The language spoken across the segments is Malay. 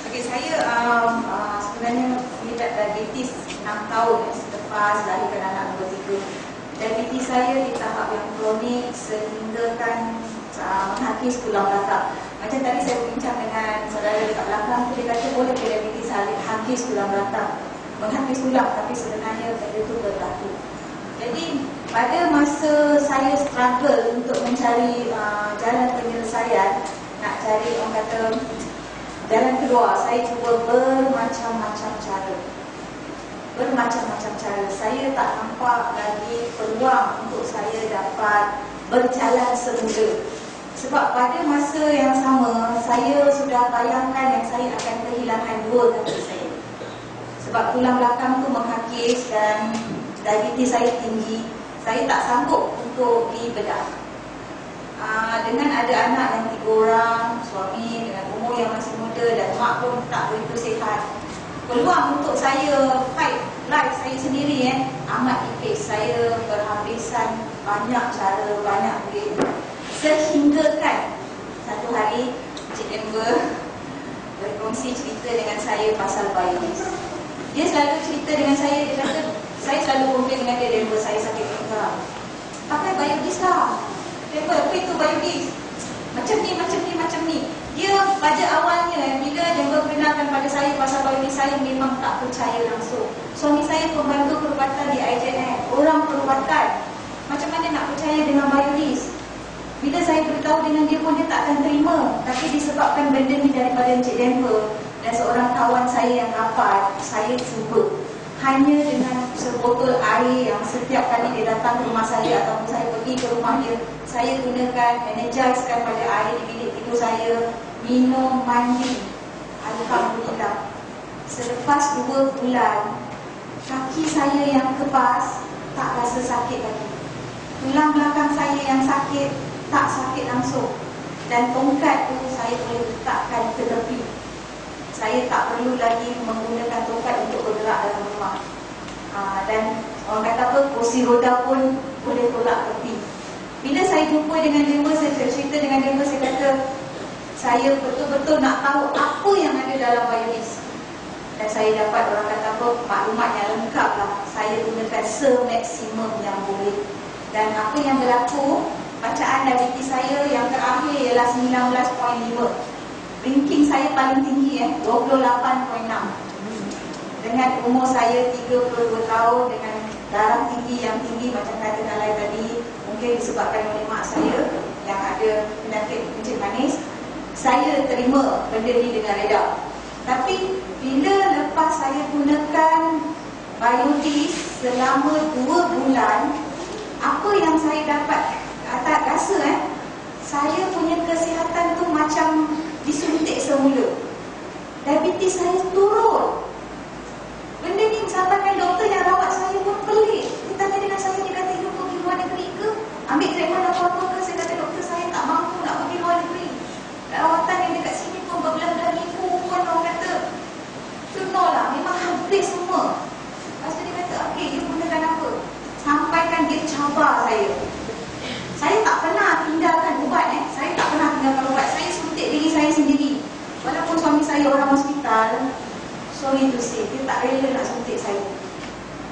Okey, saya sebenarnya melihat diabetes 6 tahun selepas lahirkan anak nombor 3. Diabetes saya di tahap yang kronik sehingga kan menghakis tulang belakang. Macam tadi saya berbincang dengan saudara dekat belakang, dia kata boleh ke diabetes hakis tulang belakang, menghakis tulang, tapi sebenarnya benda itu berlaku. Jadi pada masa saya struggle untuk mencari jalan penyelesaian, nak cari orang kata jalan keluar, saya cuba bermacam-macam cara. Saya tak nampak lagi peluang untuk saya dapat berjalan semula. Sebab pada masa yang sama, saya sudah bayangkan yang saya akan kehilangan 2 kaki saya. Sebab tulang belakang tu menghakis dan diabetes saya tinggi, saya tak sanggup untuk dibedah. Dengan ada anak yang 3 orang, suami dengan umur yang masih muda dan mak pun tak begitu sihat, peluang untuk saya fight life saya sendiri amat tipis. Saya berhabisan banyak cara, banyak duit. Sehingga kan satu hari Cik Amber berkongsi cerita dengan saya pasal biodies. Dia selalu cerita dengan saya, dia kata, saya selalu komplain dengan dia, Amber, saya sakit pinggang, pakai biodies lah. Amber, apa itu biodies? Macam ni. Dia pada awalnya bila Amber benarkan pada saya pasal biodies, saya memang tak percaya langsung. Suami saya pembantu perubatan di IJN, orang perubatan, macam mana nak percaya dengan biodies? Bila saya beritahu dengan dia pun dia tak akan terima. Tapi disebabkan benda ni daripada Encik Amber dan seorang kawan saya yang rapat, saya cuba. Hanya dengan sebotol air yang setiap kali dia datang ke rumah saya ataupun saya pergi ke rumah dia, saya gunakan, energizekan pada air di bilik tidur saya, minum, mandi. Alhamdulillah, selepas 2 bulan, kaki saya yang kepas tak rasa sakit lagi. Tulang belakang saya yang sakit tak sakit langsung. Dan tongkat tu saya boleh letakkan ke tepi. Saya tak perlu lagi menggunakan tongkat untuk bergerak dalam rumah. Dan orang kata apa, kursi roda pun boleh tolak tepi. Bila saya jumpa dengan dia, saya cerita dengan dia, saya kata saya betul-betul nak tahu apa yang ada dalam biodies. Dan saya dapat orang kata apa, maklumat yang lengkap lah. Saya gunakan semaksimum yang boleh. Dan apa yang berlaku, bacaan diabetes saya yang terakhir ialah 19.5. Ranking saya paling tinggi 28.6. Dengan umur saya 32 tahun, dengan darah tinggi yang tinggi macam kata Nalai tadi, mungkin disebabkan oleh mak saya yang ada penyakit kencing manis, saya terima benda ni dengan reda. Tapi bila lepas saya gunakan biodies selama 2 bulan, apa yang saya dapat tak rasa saya punya kesihatan tu macam disuntik semula. Diabetes saya turun. Benda ni sampaikan doktor yang rawat saya pun pelik. Dia tanya dengan saya, dia kata, "You pergi luar negeri ke? Ambil treatment apa-apa ke?" Saya kata, "Doktor, saya tak mampu nak pergi luar negeri. Rawatan yang dekat sini pun berbelas-belas ribu pun orang kata suno lah, memang habis semua." Lepas tu dia kata, "Okey, you gunakan apa?" Sampaikan dia cabar saya. Saya tak pernah tinggalkan ubat Saya tak pernah tinggalkan ubat. Saya suntik diri saya sendiri. Walaupun suami saya orang hospital, sorry to say, dia tak rela nak suntik saya.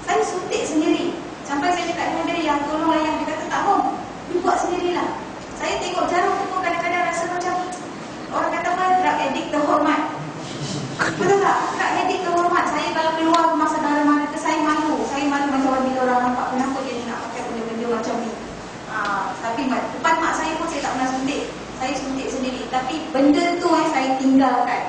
Saya suntik sendiri. Sampai saya cakap dengan dia, "Yang tolonglah yang." Dia kata, "Tak mau, you buat sendirilah." Saya tengok jarum tu pun kadang-kadang rasa macam orang kata apa, drug addict terhormat. Betul tak? Drug addict terhormat. Saya kalau keluar rumah saudara mana tu, saya malu. Saya malu macam bila orang nampak, kenapa dia ni nak pakai benda-benda macam ni. Tapi depan mak saya pun saya tak pernah suntik. Saya suntik sendiri. Tapi benda tu saya tinggalkan.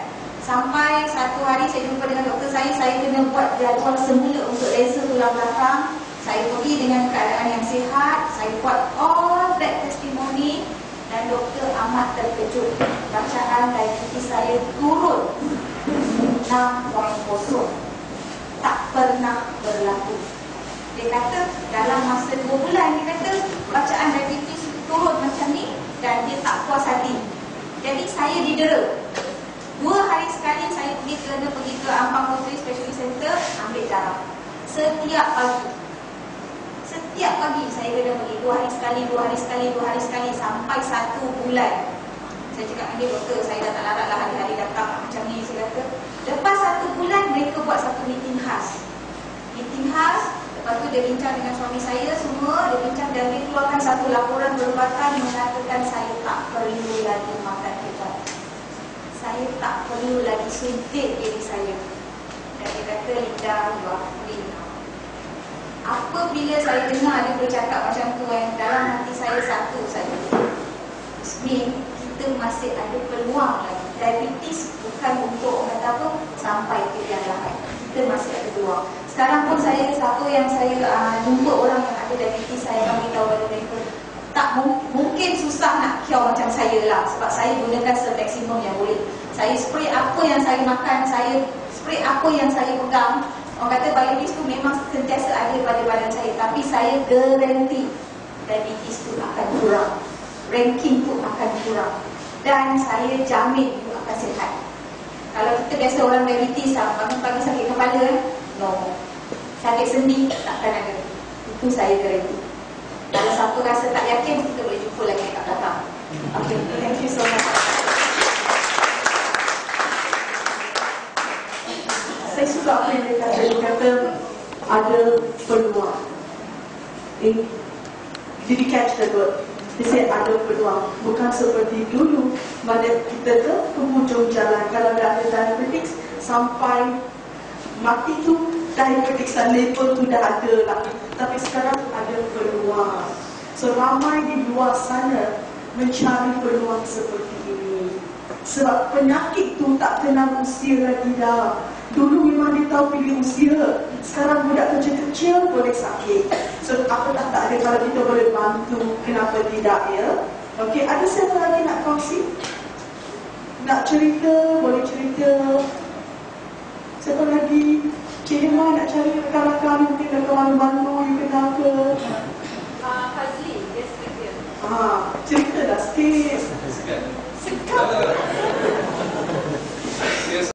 Sampai satu hari saya jumpa dengan doktor saya kena buat jadual semula untuk laser tulang belakang. Saya pergi dengan keadaan yang sihat. Saya buat all that testimony. Dan doktor amat terkejut. Bacaan diabetes saya turun 6.0. Tak pernah berlaku. Dia kata dalam masa 2 bulan, dia kata bacaan diabetes turun macam ni dan dia tak puas hati. Jadi saya didera. 2 hari sekali saya pergi ke Ampang Puteri Specialist Center ambil darah. Setiap pagi saya kena pergi 2 hari sekali sampai 1 bulan. Saya cakap dengan dia, doktor, saya dah tak larat lah hari-hari datang macam ni. Saya kata, lepas 1 bulan mereka buat satu meeting khas. Meeting khas, lepas tu dia bincang dengan suami saya semua, dia bincang dan dia keluarkan satu laporan perubatan mengatakan saya tak perlu lagi makan ubat. Saya tak perlu lagi suntik diri saya. Dan dia kata, Linda, you are free now. Apabila saya dengar dia bercakap macam tu, dalam hati saya satu saja. Ismin, kita masih ada peluang lagi. Diabetes bukan untuk orang kata apa, sampai ke yang lain. Kita masih ada peluang. Sekarang pun saya, siapa yang saya jumpa orang yang ada diabetes, saya akan beritahu pada mereka, tak mungkin susah nak cure macam saya lah. Sebab saya gunakan semaksimum yang boleh. Saya spray apa yang saya makan, saya spray apa yang saya pegang. Orang kata diabetes tu memang sentiasa ada pada badan saya. Tapi saya garanti diabetes tu akan kurang, ranking tu akan kurang. Dan saya jamin you akan sihat. Kalau kita biasa orang diabetes, pagi-pagi sakit kepala, no. Sakit sendi, takkan ada. Itu saya garanti. Kalau siapa rasa tak yakin, kita boleh jumpa lagi kat belakang. Okay, thank you so much. Saya suka apa yang dia kata ada peluang. Did you catch that word? Dia said ada peluang. Bukan seperti dulu, mana kita ke penghujung jalan. Kalau dah ada diabetes, sampai mati tu, diabetes dan label tu dah ada lah. Tapi sekarang ada peluang. So ramai di luar sana mencari peluang seperti ini. Sebab penyakit tu tak kenal usia lagi dah. Dulu memang dia tahu pilih usia. Sekarang budak kecil-kecil boleh sakit. So apakah tak ada kalau kita boleh bantu, kenapa tidak ya? Okey, ada siapa lagi nak kongsi? Nak cerita, boleh cerita. Siapa lagi? Cik Emma nak cari rakan-rakan, mungkin ada kawan baru you kenal ke? Fazli, dia sekejap. Cerita dah